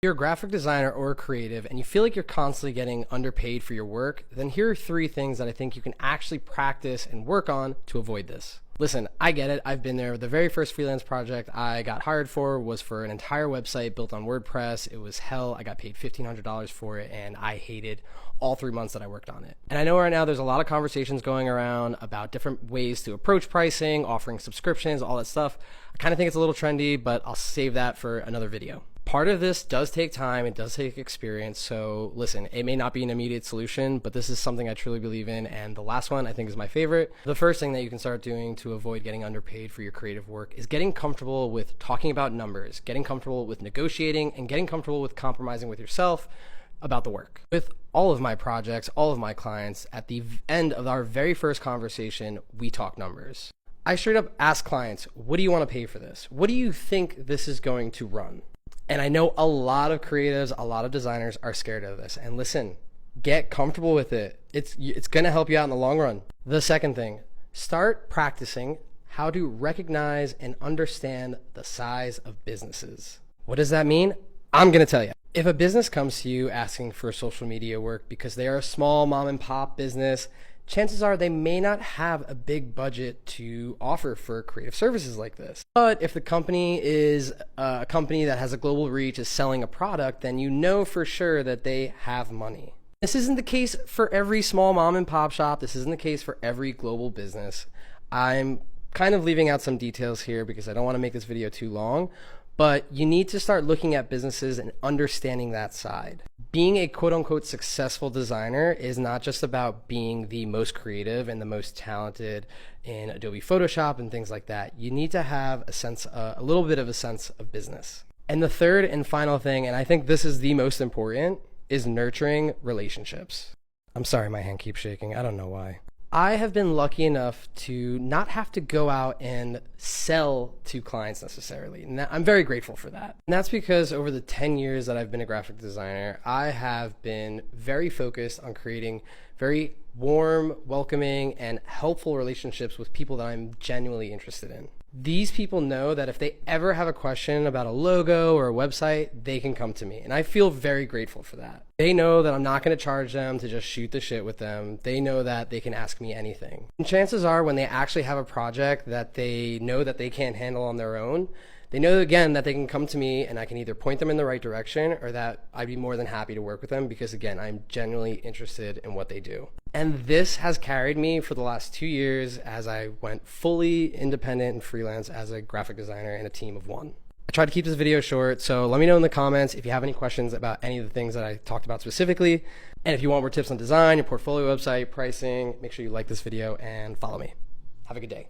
You're a graphic designer or a creative and you feel like you're constantly getting underpaid for your work, then here are 3 things that I think you can actually practice and work on to avoid this. Listen, I get it. I've been there. The very first freelance project I got hired for was for an entire website built on WordPress. It was hell. I got paid $1,500 for it and I hated all 3 months that I worked on it. And I know right now there's a lot of conversations going around about different ways to approach pricing, offering subscriptions, all that stuff. I kind of think it's a little trendy, but I'll save that for another video. Part of this does take time, it does take experience, so listen, it may not be an immediate solution, but this is something I truly believe in, and the last one I think is my favorite. The first thing that you can start doing to avoid getting underpaid for your creative work is getting comfortable with talking about numbers, getting comfortable with negotiating, and getting comfortable with compromising with yourself about the work. With all of my projects, all of my clients, at the end of our very first conversation, we talk numbers. I straight up ask clients, what do you want to pay for this? What do you think this is going to run? And I know a lot of creatives, a lot of designers are scared of this. And listen, get comfortable with it. It's going to help you out in the long run. The second thing, start practicing how to recognize and understand the size of businesses. What does that mean? I'm going to tell you. If a business comes to you asking for social media work because they are a small mom and pop business, chances are they may not have a big budget to offer for creative services like this. But if the company is a company that has a global reach, is selling a product, then you know for sure that they have money. This isn't the case for every small mom and pop shop. This isn't the case for every global business. I'm kind of leaving out some details here because I don't want to make this video too long, but you need to start looking at businesses and understanding that side. Being a quote-unquote successful designer is not just about being the most creative and the most talented in Adobe Photoshop and things like that. You need to have a little bit of a sense of business. And the third and final thing, and I think this is the most important, is nurturing relationships. I'm sorry, my hand keeps shaking. I don't know why. I have been lucky enough to not have to go out and sell to clients necessarily. And I'm very grateful for that. And that's because over the 10 years that I've been a graphic designer, I have been very focused on creating very warm, welcoming, and helpful relationships with people that I'm genuinely interested in. These people know that if they ever have a question about a logo or a website, they can come to me. And I feel very grateful for that. They know that I'm not going to charge them to just shoot the shit with them. They know that they can ask me anything. And chances are when they actually have a project that they know that they can't handle on their own, they know again that they can come to me and I can either point them in the right direction or that I'd be more than happy to work with them because again, I'm genuinely interested in what they do. And this has carried me for the last 2 years as I went fully independent and freelance as a graphic designer in a team of 1. I tried to keep this video short, so let me know in the comments if you have any questions about any of the things that I talked about specifically. And if you want more tips on design, your portfolio website, pricing, make sure you like this video and follow me. Have a good day.